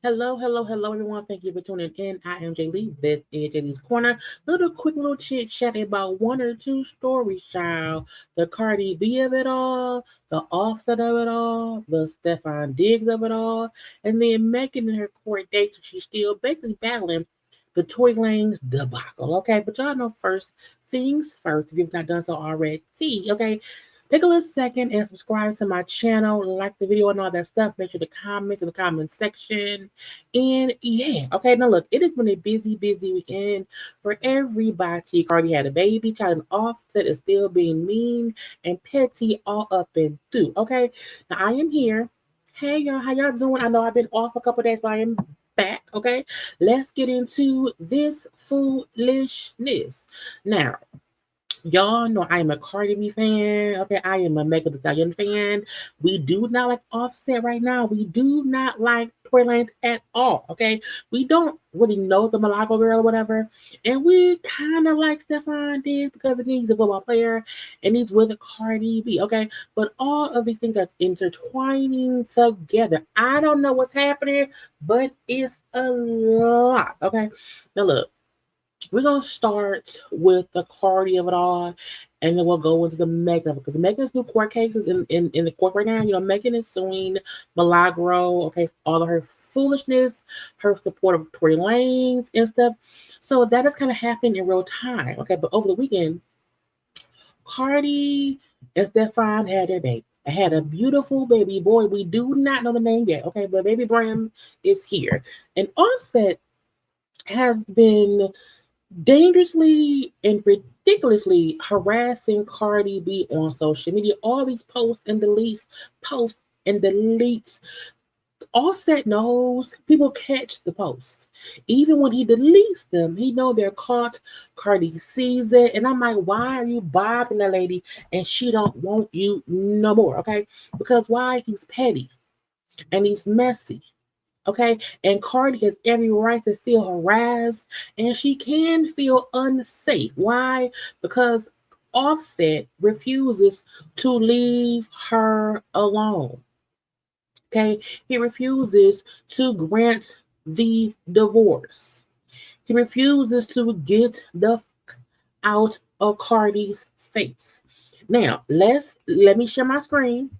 Hello, hello, hello, everyone. Thank you for tuning in. I am Jaylee. This is Jaylee's Corner. Little chit chat about one or two stories, child. The Cardi B of it all, the Offset of it all, the Stefon Diggs of it all, and then Megan in her court date. So she's still basically battling the Tory Lanez debacle. Okay, but y'all know first things first. If you've not done so already, okay. Take a little second and subscribe to my channel, like the video and all that stuff. Make sure to comment in the comment section. And yeah, okay, now look, it has been a busy weekend for everybody. Cardi had a baby, child, and Offset is still being mean and petty all up and through. Okay, now I am here. Hey y'all, how y'all doing? I know I've been off a couple days, but I am back. Okay, let's get into this foolishness. Now, y'all know I am a Cardi B fan. Okay, I am a Megan Thee Stallion fan. We do not like Offset right now. We do not like Tory Lanez at all. Okay, we don't really know the Malago girl or whatever, and we kind of like Stefon did because he's a football player and he's with Cardi B. Okay, but all of these things are intertwining together. I don't know what's happening, but it's a lot. Okay, now look, we're gonna start with the Cardi of it all, and then we'll go into the Megan of it. Because Megan's new court cases in the court right now. You know, Megan is suing Milagro, okay, for all of her foolishness, her support of Tory Lanez and stuff. So that is kind of happening in real time. Okay, but over the weekend, Cardi and Stefon had their baby. I had a beautiful baby boy. We do not know the name yet, okay, but baby Bram is here. And Offset has been dangerously and ridiculously harassing Cardi B on social media. All these posts and deletes. Offset knows people catch the posts. Even when he deletes them, he know they're caught. Cardi sees it, and I'm like, why are you bothering that lady? And she don't want you no more, okay? Because why? He's petty and he's messy. Okay, and Cardi has every right to feel harassed, and she can feel unsafe. Why? Because Offset refuses to leave her alone. Okay, he refuses to grant the divorce. He refuses to get the out of Cardi's face. Now, let me share my screen.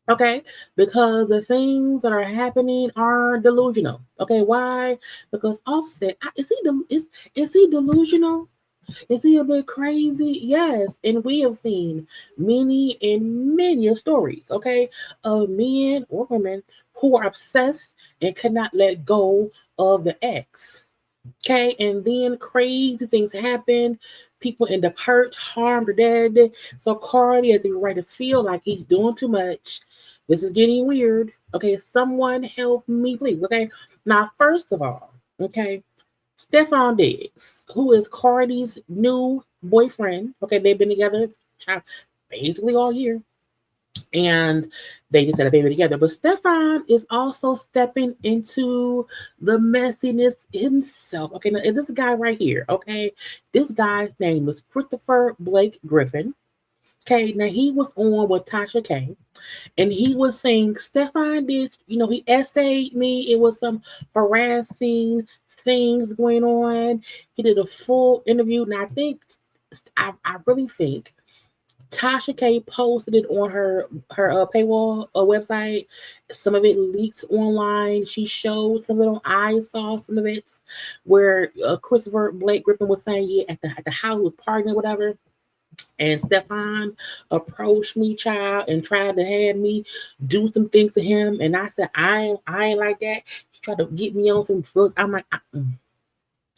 Okay, because the things that are happening are delusional. Okay, why? Because Offset, is he delusional? Is he a bit crazy? Yes, and we have seen many and many stories. Okay, of men or women who are obsessed and cannot let go of the ex. Okay, and then crazy things happen. People end up hurt, harmed, or dead. So Cardi has a right to feel like he's doing too much. This is getting weird. Okay, someone help me, please. Okay, now first of all, okay, Stefon Diggs, who is Cardi's new boyfriend. Okay, they've been together basically all year, and they just had a baby together. But Stefon is also stepping into the messiness himself. Okay, now this guy right here, okay, this guy's name is Christopher Blake Griffin. Okay, now he was on with Tasha K, and he was saying Stefon did, he essayed me. It was some harassing things going on. He did a full interview, and I really think Tasha K posted it on her paywall website. Some of it leaked online. She showed some of it on. I saw some of it where Christopher Blake Griffin was saying, yeah, at the house was partying or whatever. And Stefon approached me, child, and tried to have me do some things to him. And I said, I ain't like that. He tried to get me on some drugs. I'm like,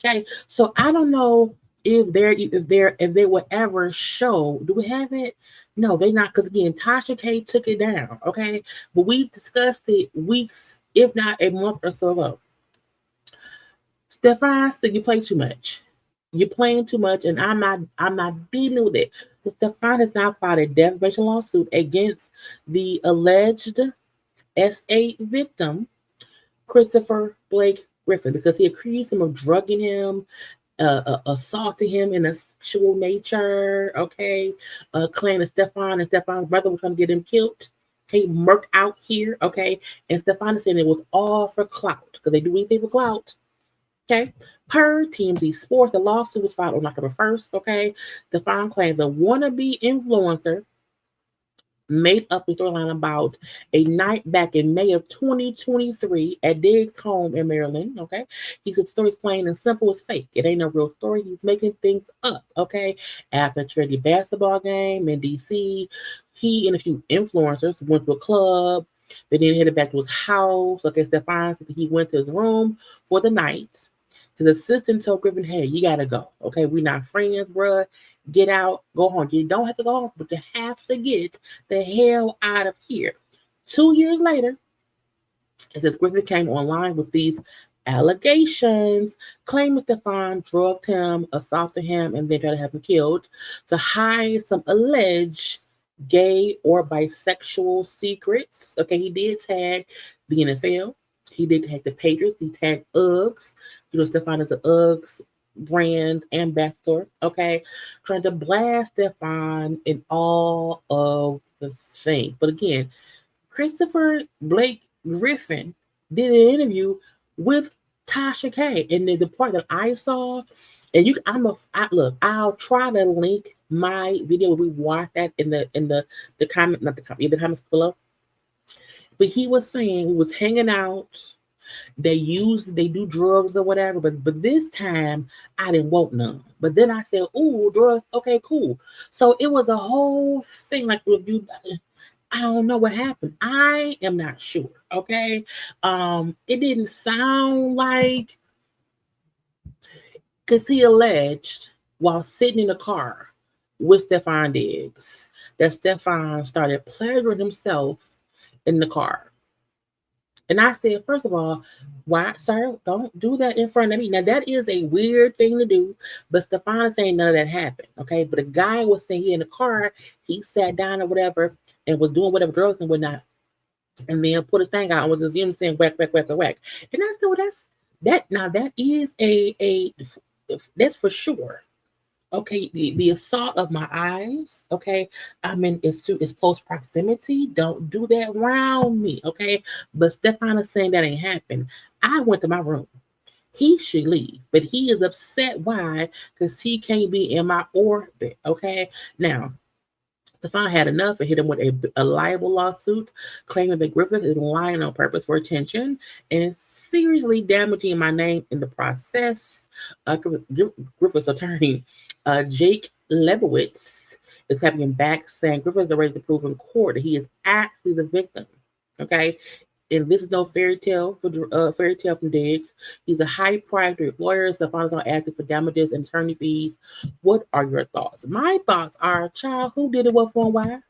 okay. So I don't know if they will ever show. Do we have it? No, they not, because again, Tasha K took it down. Okay, but we discussed it weeks, if not a month or so ago. Stefon said you play too much. You're playing too much, and I'm not dealing with it. So Stefon has now filed a defamation lawsuit against the alleged SA victim, Christopher Blake Griffin, because he accused him of drugging him, assaulting him in a sexual nature. Okay, claiming Stefon and Stefon's brother were trying to get him killed. He murked out here, okay? And Stefon is saying it was all for clout because they do anything for clout, okay? Per TMZ Sports, the lawsuit was filed on October 1st, okay? Stefon claims a wannabe influencer made up a storyline about a night back in May of 2023 at Diggs' home in Maryland. Okay, he said the story's plain and simple as fake. It ain't no real story. He's making things up. Okay, after a charity basketball game in DC, he and a few influencers went to a club. They then headed back to his house. Okay, Stefon said he went to his room for the night. His assistant told Griffin, "Hey, you gotta go. Okay, we're not friends, bruh. Get out, go home. You don't have to go home, but you have to get the hell out of here." 2 years later, it says Griffin came online with these allegations, claiming Stefon drugged him, assaulted him, and then tried to have him killed to hide some alleged gay or bisexual secrets. Okay, he did tag the NFL. He did tag the Patriots. He tagged Uggs. Stefon is an Uggs brand ambassador. Okay, trying to blast Stefon in all of the things. But again, Christopher Blake Griffin did an interview with Tasha K, and the part that I saw, and look. I'll try to link my video where we watched that in the comment, not the comment, in the comments below. But he was saying we was hanging out. They do drugs or whatever, but this time I didn't want none. But then I said, "Ooh, drugs, okay, cool." So it was a whole thing. Like if you, I don't know what happened. I am not sure. Okay, it didn't sound like because he alleged while sitting in the car with Stefon Diggs that Stefon started pleasuring himself in the car. And I said, first of all, why, sir, don't do that in front of me. Now, that is a weird thing to do, but Stefon is saying none of that happened, okay? But a guy was saying he in the car, he sat down or whatever and was doing whatever drugs and whatnot, and then put his thing out and was just, saying whack, whack, whack, whack. And I said, well, that is that's for sure. Okay, the assault of my eyes, okay, I mean, it's close proximity. Don't do that around me, okay? But Stefon is saying that ain't happened. I went to my room. He should leave, but he is upset. Why? Because he can't be in my orbit, okay? Now, Stefon had enough and hit him with a libel lawsuit, claiming that Griffith is lying on purpose for attention and seriously damaging my name in the process. Griffith's attorney, Jake Lebowitz, is having back saying Griffith is already to prove in court that he is actually the victim. Okay, and this is no fairy tale from Diggs. He's a high-priced lawyer. Stefon's not asking for damages and attorney fees. What are your thoughts? My thoughts are, child, who did it, what for, and why?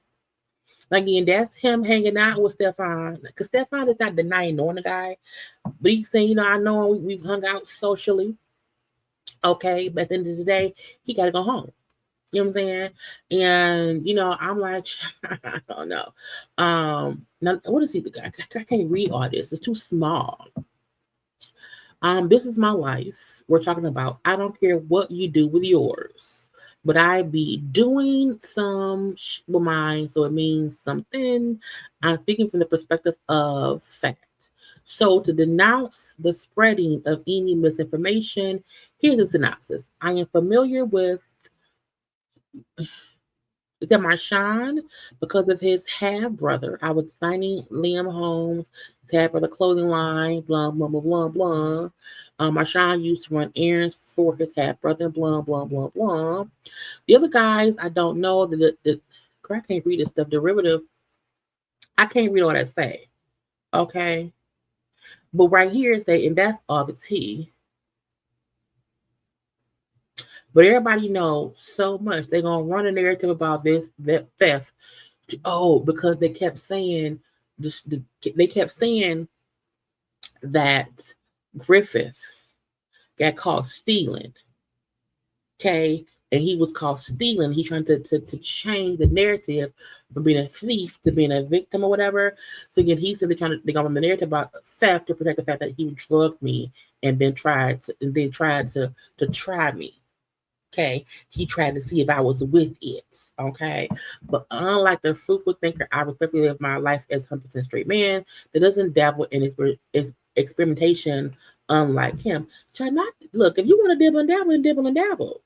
Again, that's him hanging out with Stefon. Because Stefon is not denying knowing the guy. But he's saying, I know we've hung out socially. Okay, but at the end of the day, he got to go home. You know what I'm saying? And, I'm like, I don't know. Now, what is he? I can't read all this. It's too small. This is my life. We're talking about, I don't care what you do with yours, but I be doing some with mine, so it means something. I'm speaking from the perspective of fact. So to denounce the spreading of any misinformation, here's a synopsis. I am familiar with Marshawn because of his half brother. I was signing Liam Holmes, his half brother clothing line, blah, blah, blah, blah, blah. Marshawn used to run errands for his half brother, blah, blah, blah, blah. The other guys, I don't know. I can't read this stuff. Derivative, I can't read all that say. Okay. But right here it say, and that's all the tea. But everybody knows so much. They're going to run a narrative about that theft. Because they kept saying that Griffith got caught stealing. Okay. And he was caught stealing. He's trying to change the narrative from being a thief to being a victim or whatever. So again, he said they're going to run the narrative about theft to protect the fact that he drugged me and then tried to try me. Okay, he tried to see if I was with it. Okay, but unlike the fruitful thinker, I respectfully live my life as 100% straight man that doesn't dabble in experimentation. Unlike him, try not look. If you want to dibble and dabble.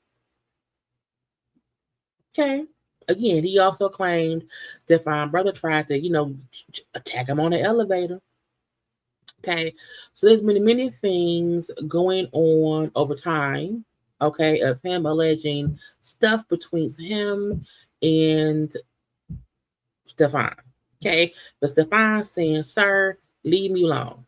Okay. Again, he also claimed Stefon brother tried to, attack him on the elevator. Okay. So there's been many things going on over time, okay, of him alleging stuff between him and Stefon. Okay. But Stefon saying, sir, leave me alone.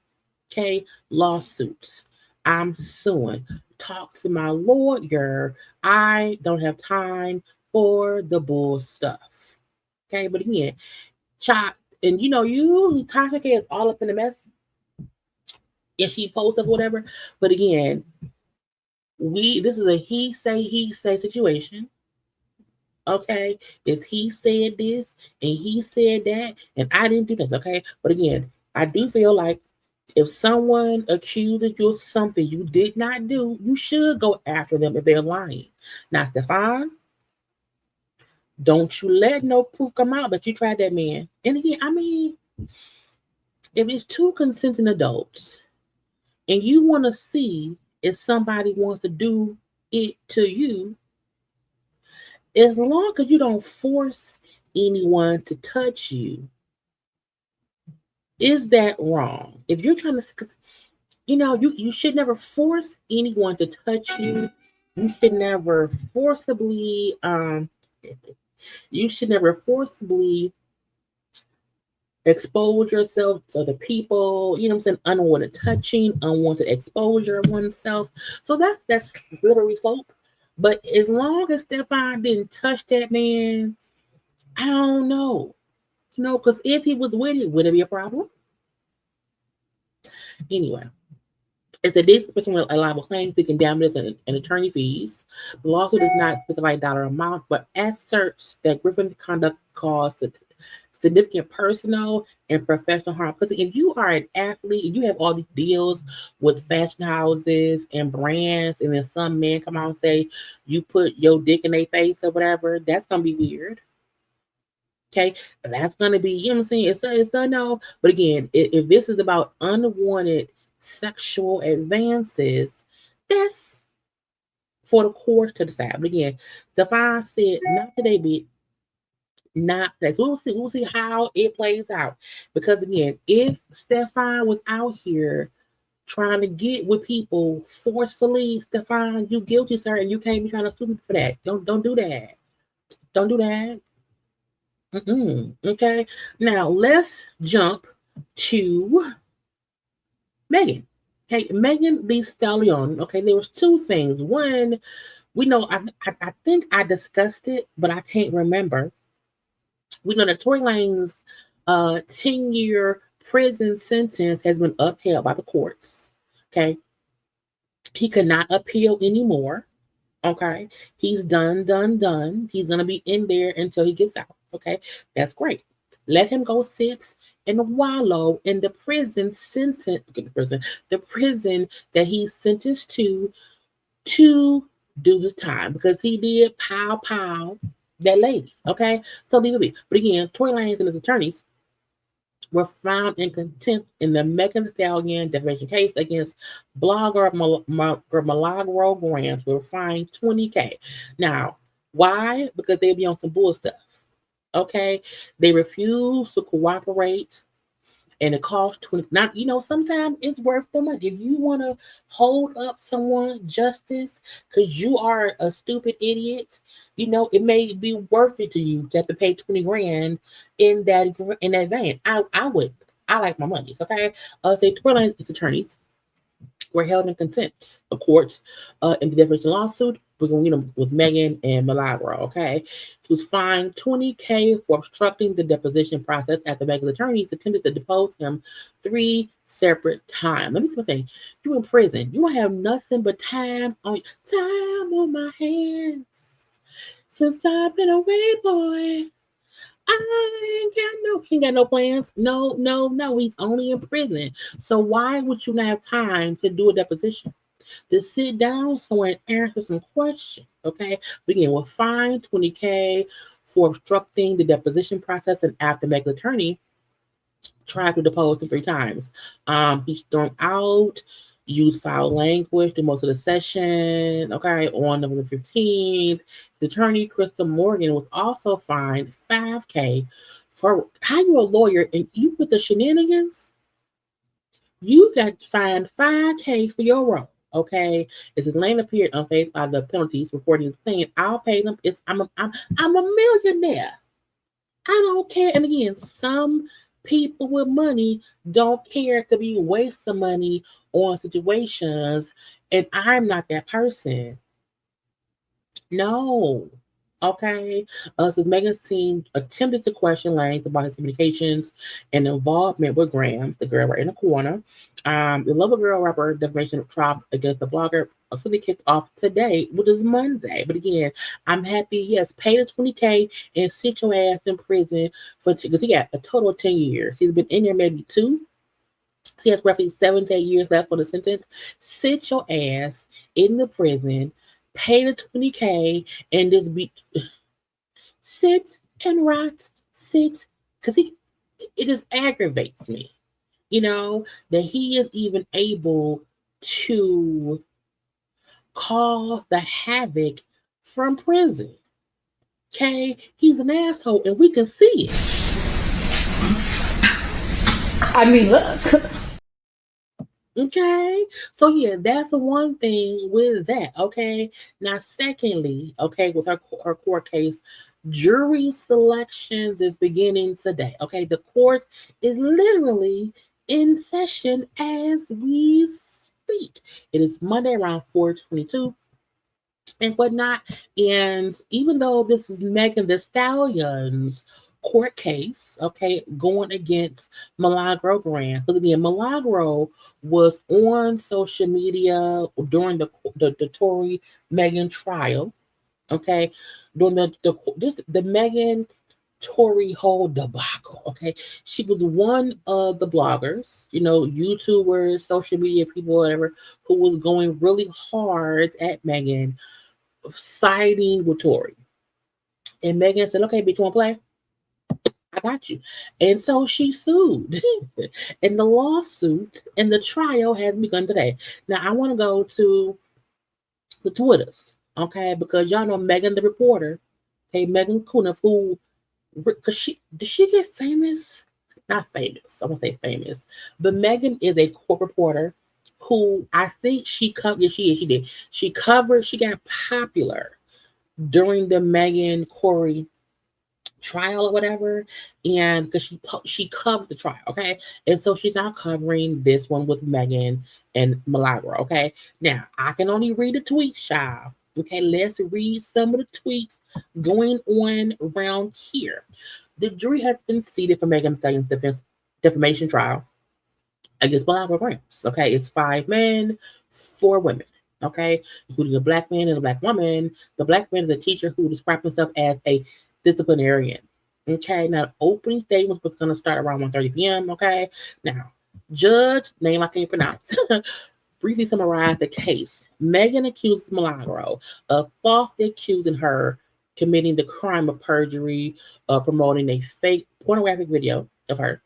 Okay. Lawsuits. I'm suing. Talk to my lawyer. I don't have time for the bull stuff. Okay. But again, child, and you Tasha K is all up in the mess and she posts of whatever. But again, this is a he say situation. Okay, is he said this and he said that, and I didn't do this. Okay, but again, I do feel like if someone accuses you of something you did not do, you should go after them if they're lying. Now, Stefon, don't you let no proof come out that you tried that man. And again, I mean, if it's two consenting adults and you want to see if somebody wants to do it to you, as long as you don't force anyone to touch you, is that wrong? If you're trying to, you should never force anyone to touch you. You should never forcibly, you should never forcibly expose yourself to the people, you know what I'm saying? Unwanted touching, unwanted exposure of oneself. So that's slippery slope. But as long as Stefon didn't touch that man, I don't know. Because if he was with it, would it be a problem? Anyway, if the date person with a liable claim seeking damages and attorney fees, the lawsuit does not specify a dollar amount, but asserts that Griffin's conduct caused significant personal and professional harm. Because if you are an athlete and you have all these deals with fashion houses and brands, and then some men come out and say you put your dick in their face or whatever, that's gonna be weird. Okay, that's gonna be, you know what I'm saying? It's a no. But again, if this is about unwanted sexual advances, that's for the courts to decide. But again, Stefon said, not today, bitch. Not today. So we'll see how it plays out. Because again, if Stefon was out here trying to get with people forcefully, Stefon, you guilty, sir, and you can't be trying to sue me for that. Don't do that. Don't do that. Okay. Now let's jump to Megan. Okay, Megan Thee Stallion. Okay, there was two things. One, we know I think I discussed it, but I can't remember. We know that Tory Lanez 10-year prison sentence has been upheld by the courts. Okay. He could not appeal anymore. Okay. He's done. He's gonna be in there until he gets out. Okay. That's great. Let him go sit and wallow in the the prison that he's sentenced to do his time, because he did pow that lady. Okay. So leave it be. But again, Tory Lanez and his attorneys were found in contempt in the Megan Thee Stallion defamation case against blogger Milagro Grams. Were fined $20K. Now, why? Because they be on some bull stuff. Okay, they refuse to cooperate, and it costs 20. Now, sometimes it's worth the money. If you want to hold up someone's justice because you are a stupid idiot, it may be worth it to you to have to pay 20 grand in that vein. I would. I like my monies. Okay. Say Twilight attorneys were held in contempt of court in the defamation lawsuit with Megan and Milagro. Okay, he was fined $20K for obstructing the deposition process after Megan's attorneys attempted to depose him 3 separate times. Let me see one thing. You in prison, you won't have nothing but time on my hands since I've been away, boy. He ain't got no plans. No. He's only in prison. So why would you not have time to do a deposition? to sit down somewhere and answer some questions. Okay, begin with fine 20K for obstructing the deposition process, and after Meg's attorney tried to depose him 3 times. He's thrown out, used foul language through most of the session. Okay, on November 15th, the attorney Crystal Morgan was also fined 5K for how you a lawyer and you with the shenanigans. You got fined 5K for your role. Okay, it's his name appeared unfazed by the penalties, reporting saying, "I'll pay them. I'm a millionaire. I don't care." And again, some people with money don't care to be wasting money on situations, and I'm not that person. No. Okay. So Megan's team attempted to question Lang about his communications and involvement with Grams, the girl right in the corner. The Lover Girl rapper defamation trial against the blogger officially kicked off today, which is Monday. But again, I'm happy. Yes, pay the 20K and sit your ass in prison for because he got a total of 10 years. He's been in there maybe 2. He has roughly 7 to 8 years left on the sentence. Sit your ass in the prison, pay the 20K, and just be sit and rot, sit, because it just aggravates me, that he is even able to cause the havoc from prison. Okay, he's an asshole, and we can see it. I mean, look. Okay, so yeah, that's one thing with that. Okay, now secondly, okay, with her court case, jury selections is beginning today. Okay, the court is literally in session as we speak. It is Monday around 4:22 and whatnot. And even though this is Megan the Stallion's court case, okay, going against Milagro Grant, because again, Milagro was on social media during the Tory Megan trial, okay, during the Megan Tory whole debacle. Okay, she was one of the bloggers, YouTubers, social media people, whatever, who was going really hard at Megan, siding with Tory. And Megan said, "Okay, bitch, you want to play? I got you." And so she sued. And the lawsuit and the trial has begun today. Now, I want to go to the Twitters, okay, because y'all know Megan the reporter, okay, Megan Kuna, who, because did she get famous? Not famous, I won't say famous, but Megan is a court reporter who I think she covered, yes, she did. She got popular during the Megan Corey trial or whatever, and because she covered the trial, okay, and so she's now covering this one with Megan and Milagro, okay. Now I can only read the tweets, child. Okay, let's read some of the tweets going on around here. The jury has been seated for Megan Thee Stallion's defamation trial against Milagro Grams. Okay, it's 5 men, 4 women. Okay, including a black man and a black woman. The black man is a teacher who described himself as a disciplinarian. Okay, now the opening statement was going to start around 1:30 p.m. Okay, now judge, name I can't pronounce, briefly summarized the case. Megan accuses Milagro of falsely accusing her committing the crime of perjury, promoting a fake pornographic video of her,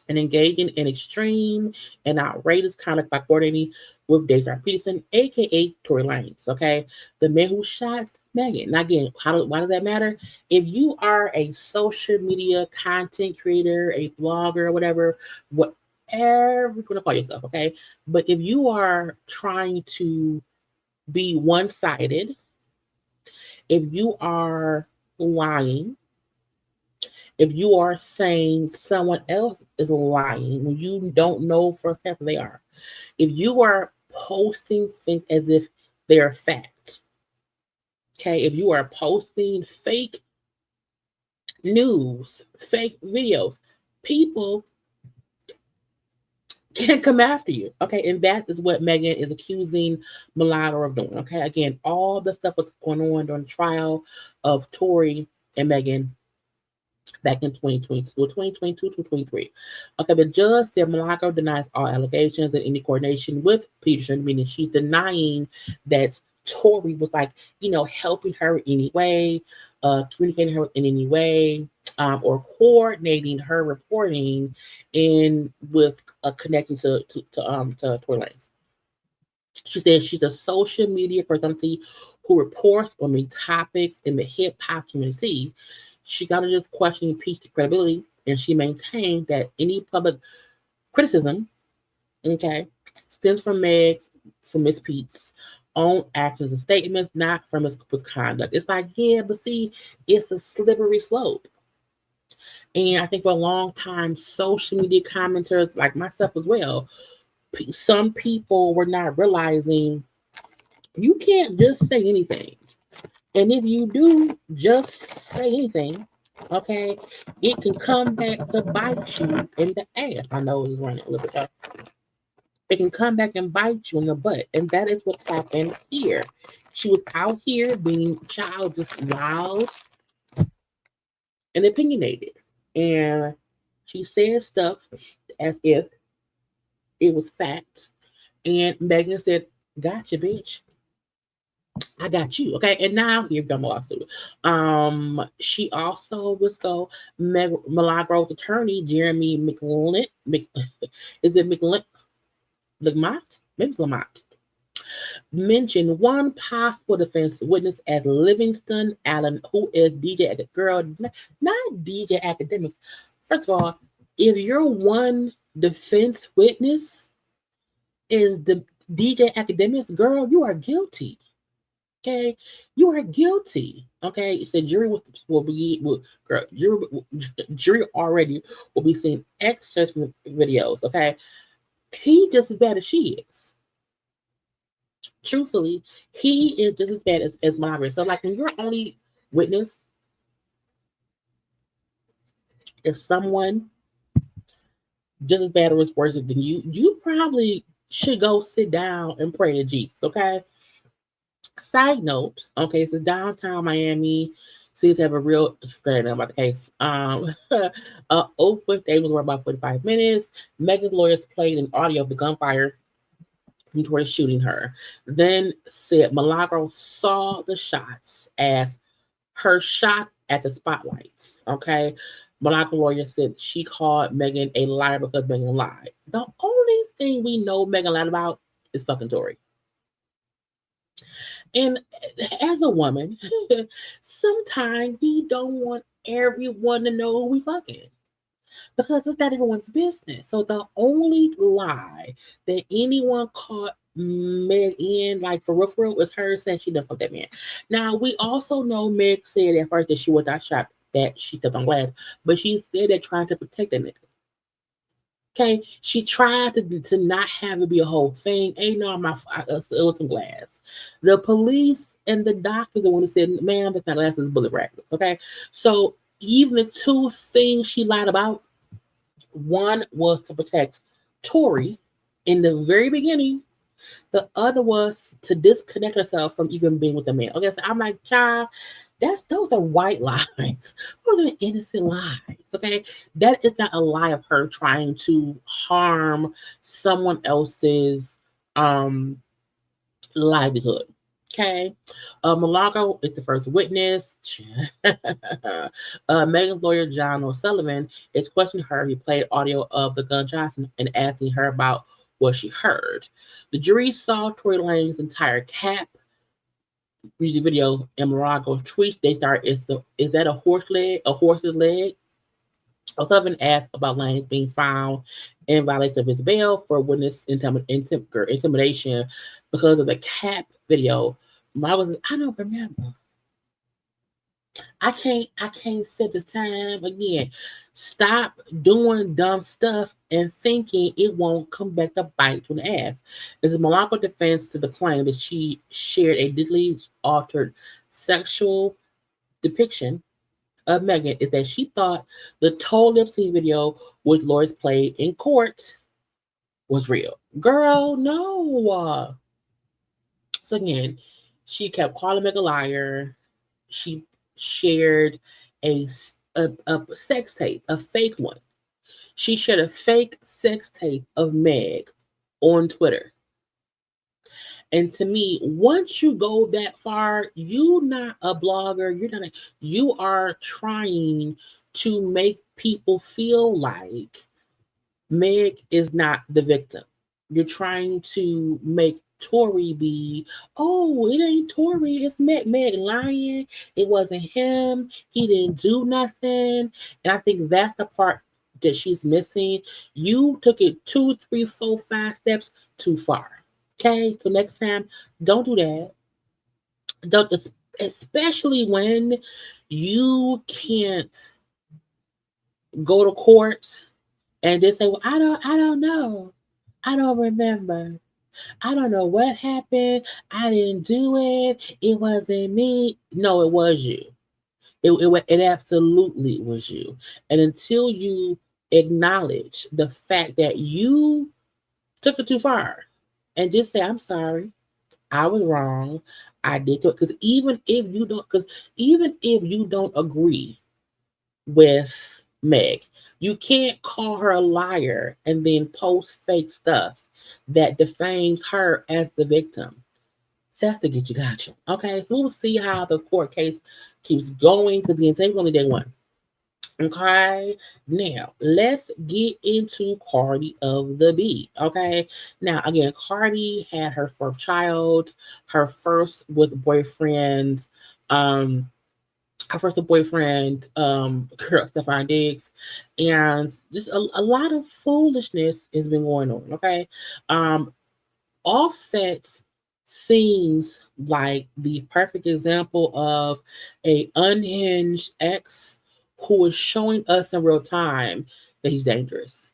and engaging in extreme and outrageous conduct by coordinating with Deja Peterson, aka Tory Lanez. Okay, the man who shot Megan. Now again, why does that matter? If you are a social media content creator, a blogger, whatever, whatever you want to call yourself, okay. But if you are trying to be one-sided, if you are lying, if you are saying someone else is lying when you don't know for a fact they are, if you are posting things as if they are fact, okay, if you are posting fake news, fake videos, people can come after you, okay, and that is what Megan is accusing Milagro of doing, okay. Again, all the stuff was going on during the trial of Tory and Megan back in 2022 or 2022 to 23. Okay, the judge said Milagro denies all allegations and any coordination with Peterson, meaning she's denying that Tori was like, helping her in any way, communicating her in any way, or coordinating her reporting in with connecting to Tory Lanez. She says she's a social media personality who reports on many topics in the hip hop community. She got to just question impeach credibility, and she maintained that any public criticism, okay, stems from Miss Pete's own actions and statements, not from his misconduct. It's like, yeah, but see, it's a slippery slope. And I think for a long time, social media commenters, like myself as well, some people were not realizing you can't just say anything. And if you do just say anything, okay, it can come back to bite you in the ass. My nose is running a little bit. It can come back and bite you in the butt. And that is what happened here. She was out here being child just loud and opinionated. And she said stuff as if it was fact. And Megan said, gotcha, bitch. I got you. Okay. And now here comes a lawsuit. She also was go Milagro's attorney, Jeremy McLint. Is it McLint? Lamont? Maybe it's Lamont. Mentioned one possible defense witness as Livingston Allen, who is DJ girl, not DJ Academics. First of all, if your one defense witness is the DJ Academics, girl, you are guilty. Okay, you are guilty. Okay, it said jury girl, jury already will be seeing excerpts from videos. Okay, he just as bad as she is. Truthfully, he is just as bad as Margaret. So, like, when your only witness is someone just as bad or worse than you probably should go sit down and pray to Jesus. Okay. Side note, okay, so downtown Miami seems to have a real great about the case. Oakwood, they was were about 45 minutes. Megan's lawyers played an audio of the gunfire towards shooting her. Then said Milagro saw the shots as her shot at the spotlight. Okay. Milagro lawyer said she called Megan a liar because Megan lied. The only thing we know Megan lied about is fucking Tory. And as a woman, sometimes we don't want everyone to know who we fucking because it's not everyone's business. So the only lie that anyone caught Meg in, like for real, is her saying she didn't fuck that man. Now we also know Meg said at first that she was not shot, that she stepped on glass, but she said that trying to protect that nigga. Okay, she tried to not have it be a whole thing. Ain't no, it was some glass. The police and the doctors are the one who said, "Man, that's not glass, it's bullet fragments." Okay, so even the two things she lied about, one was to protect Tori in the very beginning. The other was to disconnect herself from even being with the man. Okay, so I'm like, child, those are white lies. Those are innocent lies. Okay, that is not a lie of her trying to harm someone else's livelihood. Okay, Milagro is the first witness. Megan's lawyer John O'Sullivan is questioning her. He played audio of the gunshots and asking her about what she heard. The jury saw Tory Lanez's entire cap music video in Milagros tweets. They start, is that a horse leg? A horse's leg? O'Sullivan asked about Lanez being found in violation of his bail for witness intimidation because of the cap video. I don't remember. I can't set the time again. Stop doing dumb stuff and thinking it won't come back to bite you in the ass. It's a Milagro defense to the claim that she shared a digitally altered sexual depiction of Megan is that she thought the total lip sync video which lawyers played in court was real. Girl, no. So again, she kept calling Megan a liar. She shared a a sex tape, a fake one. She shared a fake sex tape of Meg on Twitter. And to me, once you go that far, you're not a blogger. You are trying to make people feel like Meg is not the victim. You're trying to make Tory be, oh, it ain't Tory, it's Meg. Meg lying. It wasn't him. He didn't do nothing. And I think that's the part that she's missing. You took it 2, 3, 4, 5 steps too far. Okay, so next time, don't do that. Don't, especially when you can't go to court and just say, "Well, I don't know, I don't remember, I don't know what happened, I didn't do it, it wasn't me." No, it was you. It absolutely was you. And until you acknowledge the fact that you took it too far, and just say, "I'm sorry, I was wrong, I did it," because even if you don't agree with Meg. You can't call her a liar and then post fake stuff that defames her as the victim. That's to get you gotcha. Okay, so we'll see how the court case keeps going because the intake only day one. Okay, now let's get into Cardi of the B. Okay, now again, Cardi had her first child, her first with boyfriend. Um, her first boyfriend, girl, Stefon Diggs, and just a lot of foolishness has been going on. Okay, um, Offset seems like the perfect example of a unhinged ex who is showing us in real time that he's dangerous.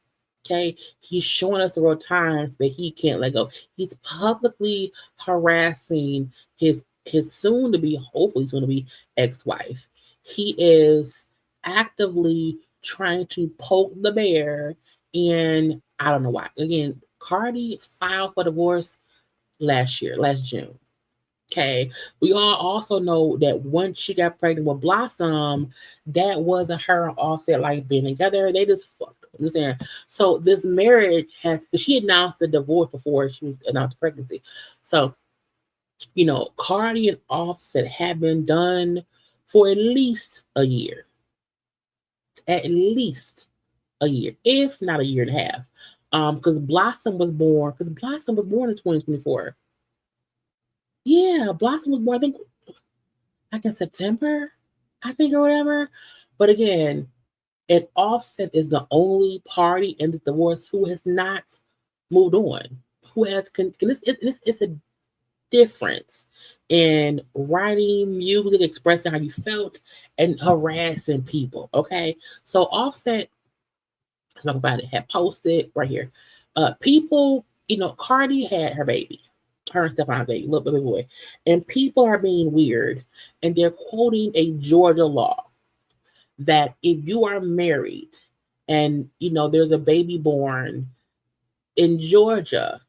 Okay, he's showing us in real time that he can't let go. He's publicly harassing his soon to be, hopefully soon to be ex-wife. He is actively trying to poke the bear, and I don't know why. Again, Cardi filed for divorce last year, last June. Okay. We all also know that once she got pregnant with Blossom, that wasn't her and Offset like being together. They just fucked. You know what I'm saying? So this marriage has, because she announced the divorce before she announced the pregnancy. So, Cardi and Offset have been done for at least a year. At least a year, if not a year and a half. Because Blossom was born in 2024. Yeah, Blossom was born, I think, like in September, I think, or whatever. But again, and Offset is the only party in the divorce who has not moved on, who has it's a difference in writing music, expressing how you felt, and harassing people. Okay, so Offset, talk about it, had posted right here. People, Cardi had her baby, her and Stefon's baby, little baby boy, and people are being weird, and they're quoting a Georgia law that if you are married and there's a baby born in Georgia,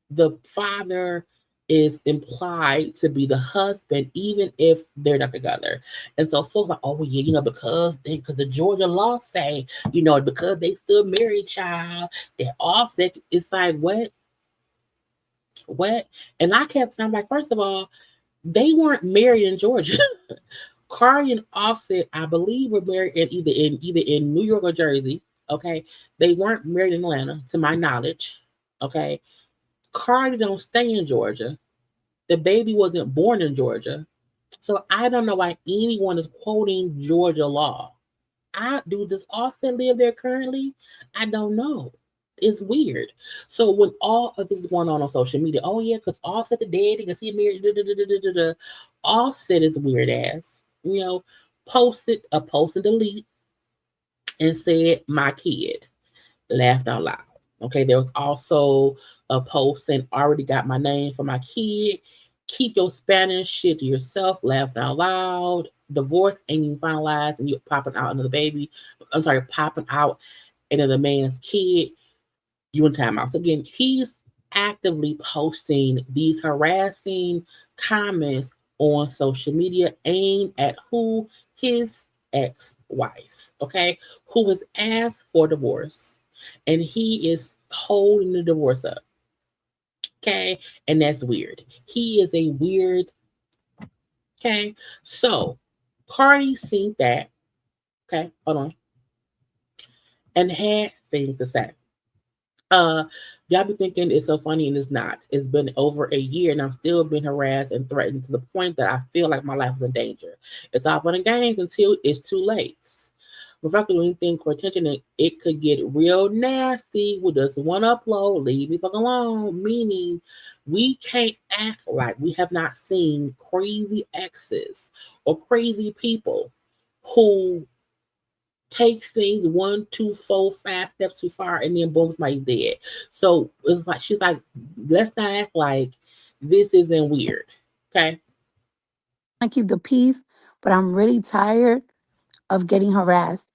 the father is implied to be the husband, even if they're not together. And so folks are like, oh yeah, because the Georgia law say, because they still married, child, that Offset. It's like what? And I kept saying, like, first of all, they weren't married in Georgia. Cardi and Offset, I believe, were married in either in New York or Jersey. Okay, they weren't married in Atlanta, to my knowledge. Okay, Cardi don't stay in Georgia. The baby wasn't born in Georgia. So I don't know why anyone is quoting Georgia law. Does Offset live there currently? I don't know. It's weird. So when all of this is going on social media, oh yeah, because Offset the dead, because he married. Da, da, da, da, da, da. Offset is weird ass. Posted a post and delete and said my kid. Laughed out loud. Okay, there was also a post saying already got my name for my kid. Keep your Spanish shit to yourself. Laughed out loud. Divorce ain't even finalized, and you're popping out another baby. I'm sorry, popping out another man's kid. You in timeout. So again, he's actively posting these harassing comments on social media aimed at who his ex-wife, okay, who was asked for divorce, and he is holding the divorce up, okay, and that's weird. He is a weird, okay. So Cardi seen that, okay, hold on, and had things to say. Uh, y'all be thinking it's so funny and it's not. It's been over a year and I'm still being harassed and threatened to the point that I feel like my life is in danger. It's all fun and games until it's too late. If I could do anything for attention, it could get real nasty with just one upload. Leave me fuck alone. Meaning, we can't act like we have not seen crazy exes or crazy people who take things one, two, four, five steps too far, and then boom, somebody's dead. So it's like she's like, let's not act like this isn't weird. Okay. I keep the peace, but I'm really tired of getting harassed.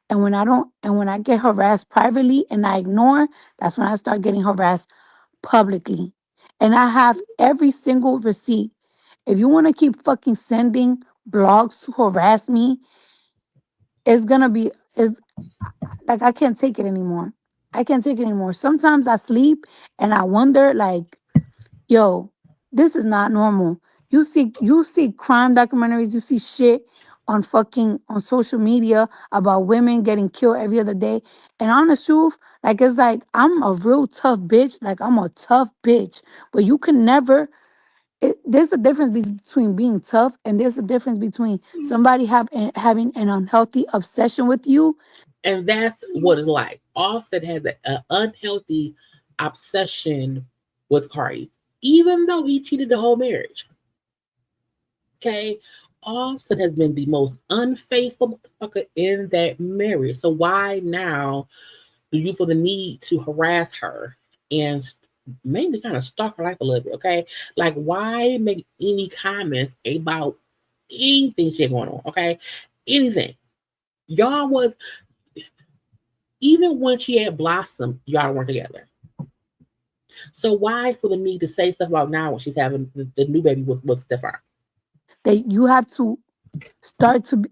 And when I get harassed privately and I ignore, that's when I start getting harassed publicly. And I have every single receipt. If you want to keep fucking sending blogs to harass me, it's gonna be is like I can't take it anymore. I can't take it anymore. Sometimes I sleep and I wonder like, yo, this is not normal. You see crime documentaries, you see shit on fucking on social media about women getting killed every other day. And on the truth, like it's like I'm a real tough bitch. Like I'm a tough bitch. But you can never there's a difference between being tough and there's a difference between somebody having an unhealthy obsession with you. And that's what it's like. Offset has an unhealthy obsession with Cardi, even though he cheated the whole marriage. Okay. Offset has been the most unfaithful motherfucker in that marriage. So why now do you feel the need to harass her and mainly kind of stalk her life a little bit? Okay. Like, why make any comments about anything she had going on? Okay. Anything. Y'all was, even when she had blossomed, y'all weren't together. So why for the need to say stuff about now when she's having the new baby with Stefon? That you have to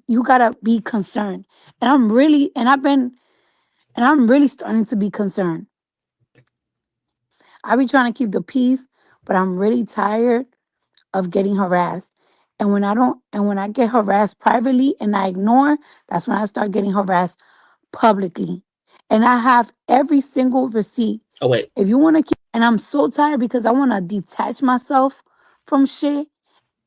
you gotta be concerned. And I'm really and I've been and I'm really starting to be concerned. I be trying to keep the peace, but I'm really tired of getting harassed. And when I get harassed privately and I ignore, that's when I start getting harassed publicly. And I have every single receipt. Oh wait, If you want to keep and I'm so tired because I want to detach myself from shit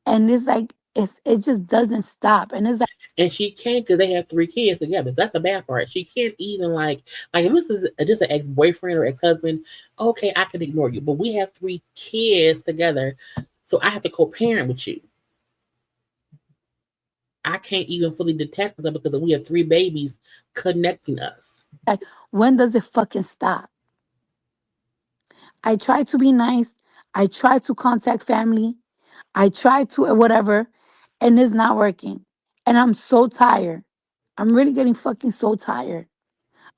and it's like it just doesn't stop. And it's like and she can't because they have 3 kids together. So that's the bad part. She can't even like if this is just an ex boyfriend or ex husband, okay, I can ignore you. But we have 3 kids together, so I have to co-parent with you. I can't even fully detect them because we have 3 babies connecting us. when does it fucking stop? I try to be nice. I try to contact family. I try to whatever, and it's not working. And I'm so tired. I'm really getting fucking so tired.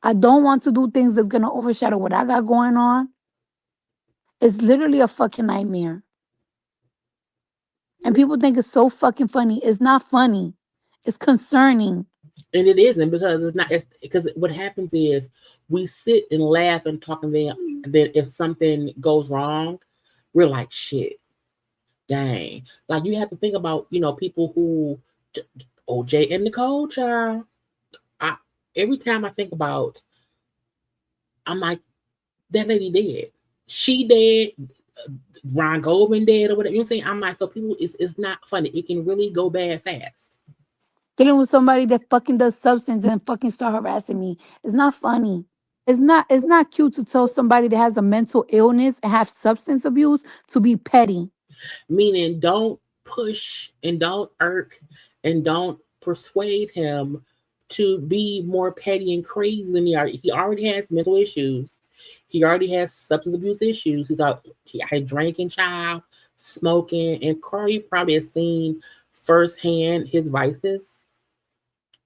I don't want to do things that's gonna overshadow what I got going on. It's literally a fucking nightmare. And people think it's so fucking funny. It's not funny. It's concerning. And it isn't because it's not. It's because what happens is we sit and laugh and talk, and then if something goes wrong, we're like, shit, dang. Like you have to think about people who OJ and Nicole, child. I every time I think about, I'm like, that lady dead. She dead. Ron Goldman dead or whatever. You know what I'm saying? I'm like, so people, it's not funny. It can really go bad fast. Dealing with somebody that fucking does substance and fucking start harassing me. It's not funny. It's not cute to tell somebody that has a mental illness and have substance abuse to be petty. Meaning, don't push and don't irk and don't persuade him to be more petty and crazy than he already has mental issues. He already has substance abuse issues. He had drinking child, smoking, and Cardi probably has seen firsthand his vices.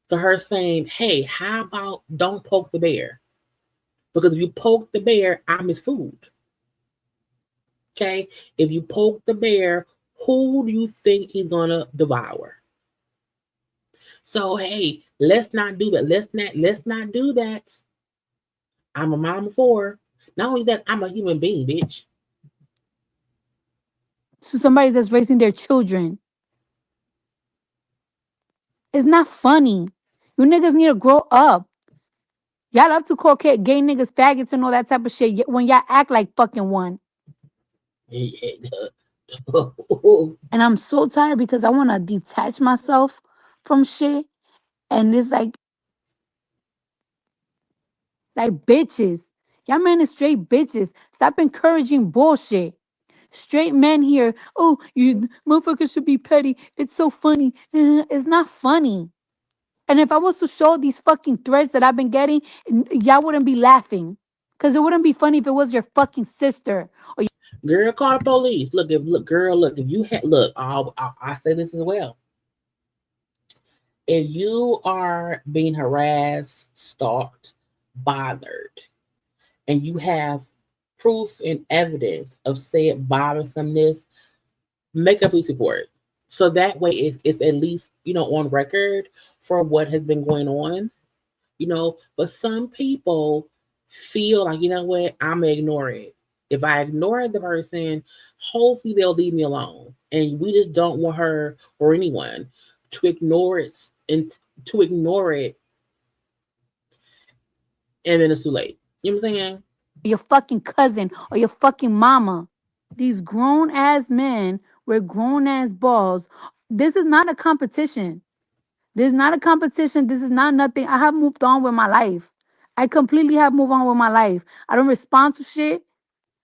So her saying, "Hey, how about don't poke the bear? Because if you poke the bear, I'm his food. Okay, if you poke the bear, who do you think he's gonna devour?" So hey, let's not do that. Let's not do that. I'm a mom of four. Not only that, I'm a human being, bitch. To somebody that's raising their children. It's not funny. You niggas need to grow up. Y'all love to call gay niggas faggots and all that type of shit when y'all act like fucking one. And I'm so tired because I want to detach myself from shit. And it's like bitches. Y'all men is straight bitches. Stop encouraging bullshit. Straight men here. Oh, you motherfuckers should be petty. It's so funny. It's not funny. And if I was to show these fucking threads that I've been getting, y'all wouldn't be laughing. Because it wouldn't be funny if it was your fucking sister. Girl, call the police. Look, if you had, look, I say this as well. If you are being harassed, stalked, bothered, and you have proof and evidence of said bothersomeness, make a police report. So that way it's at least, on record for what has been going on. But some people feel like, you know what, I'm gonna ignore it. If I ignore the person, hopefully they'll leave me alone. And we just don't want her or anyone to ignore it and to ignore it, and then it's too late. You know what I'm saying? your fucking cousin or your fucking mama. These grown ass men with grown ass balls. This is not a competition. This is not a competition. This is not nothing. I have moved on with my life. I completely have moved on with my life. I don't respond to shit.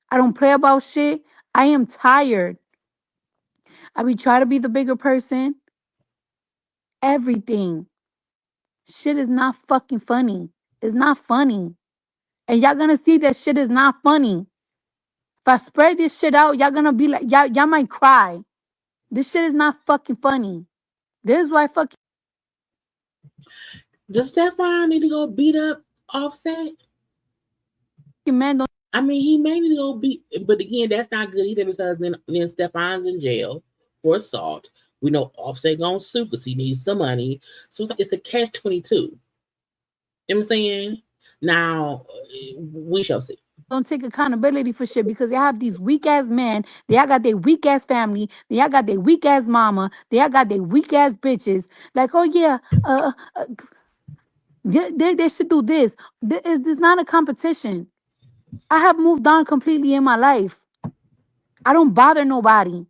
I don't play about shit. I am tired. I be trying to be the bigger person. Everything. Shit is not fucking funny. It's not funny. And y'all gonna see that shit is not funny. If I spread this shit out, y'all gonna be like, y'all might cry. This shit is not fucking funny. This is why fucking Does Stefon need to go beat up Offset? men don't I mean, he may need to go beat, but again, that's not good either because then Stefan's in jail for assault. We know Offset gonna sue because he needs some money. So it's a catch-22. You know what I'm saying? Now we shall see. don't take accountability for shit because they have these weak ass men. They all got their weak ass family. They all got their weak ass mama. They all got their weak ass bitches. Like, oh yeah, they should do this. This is not a competition. I have moved on completely in my life. I don't bother nobody.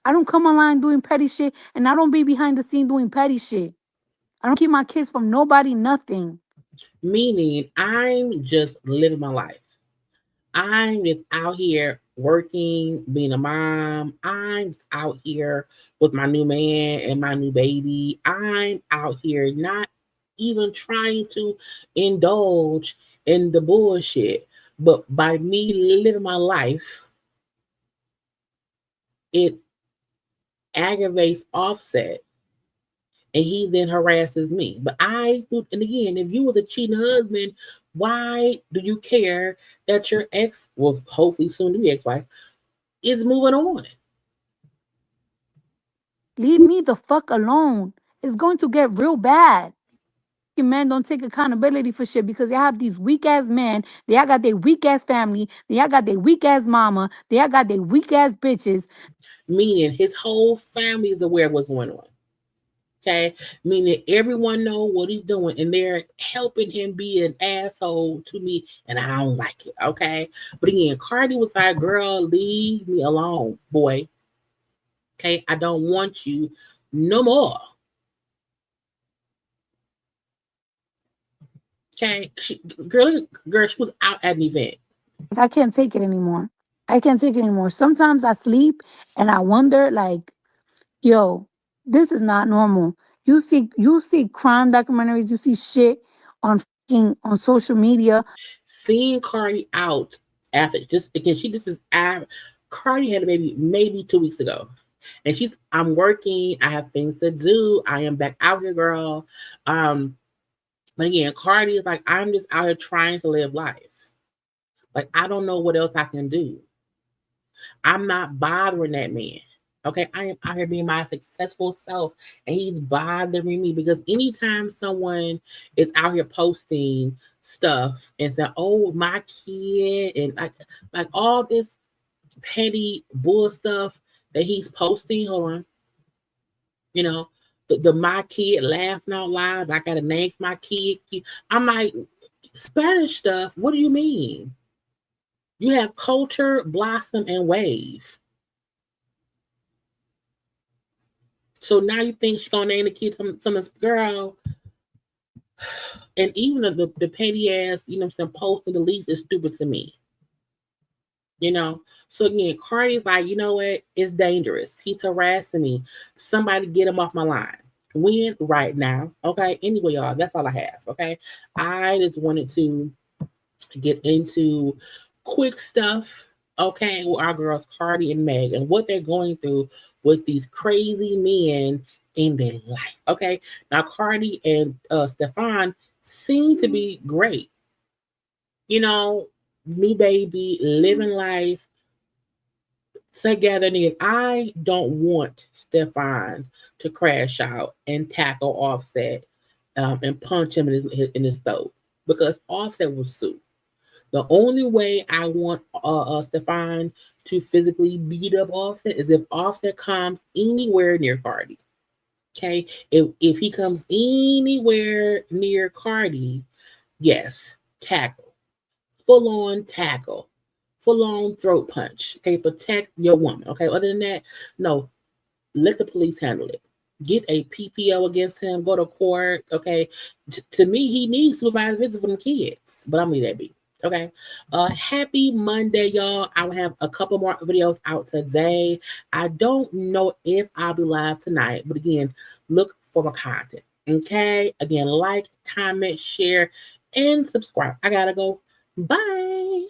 I don't come online doing petty shit, and I don't be behind the scene doing petty shit. I don't keep my kids from nobody, nothing. Meaning, I'm just living my life. I'm just out here working, being a mom. I'm just out here with my new man and my new baby. I'm out here not even trying to indulge in the bullshit. But by me living my life, it aggravates Offset and he then harasses me. But and again, if you was a cheating husband, why do you care that your ex, well, hopefully soon to be ex-wife, is moving on? Leave me the fuck alone. It's going to get real bad. Men don't take accountability for shit because they have these weak ass men. They all got their weak ass family. They all got their weak ass mama. They all got their weak ass bitches. Meaning his whole family is aware of what's going on. Okay, meaning everyone know what he's doing, and they're helping him be an asshole to me, and I don't like it. Okay, but again, Cardi was like, "Girl, leave me alone, boy. Okay, I don't want you no more." Okay, girl, she was out at an event. I can't take it anymore. I can't take it anymore. Sometimes I sleep and I wonder, like, yo, this is not normal. You see crime documentaries, you see shit on on social media. Seeing Cardi out after just again, she this is Cardi had a baby maybe 2 weeks ago. And I'm working, I have things to do, I am back out here, girl. But again, Cardi is like, I'm just out here trying to live life. Like, I don't know what else I can do. I'm not bothering that man. Okay, I am out here being my successful self, and he's bothering me because anytime someone is out here posting stuff and saying, "Oh, my kid," and like all this petty bull stuff that he's posting. Hold on, you know, the my kid laughing out loud. I gotta name my kid. I'm like, Spanish stuff. What do you mean? You have culture, blossom, and wave. So now you think she's gonna name the kid some girl, and even the petty ass, some posting the least is stupid to me. You know. So again, Cardi's like, you know what? It's dangerous. He's harassing me. Somebody get him off my line. When? Right now. Okay. Anyway, y'all, that's all I have. Okay. I just wanted to get into quick stuff. Okay, with our girls Cardi and Meg and what they're going through with these crazy men in their life. Okay, now Cardi and Stefon seem to be great. You know, new baby, living life together. And I don't want Stefon to crash out and tackle Offset and punch him in his throat because Offset will sue. The only way I want Stefon to physically beat up Offset is if Offset comes anywhere near Cardi. Okay, if he comes anywhere near Cardi, yes, tackle, full on tackle, full on throat punch. Okay, protect your woman. Okay, other than that, no, let the police handle it. Get a PPO against him. Go to court. Okay. To me, he needs supervised visits from the kids, but I'm gonna leave that be. Okay. Happy Monday, y'all. I will have a couple more videos out today. I don't know if I'll be live tonight, but again, look for my content. Okay. Again, like, comment, share, and subscribe. I gotta go. Bye.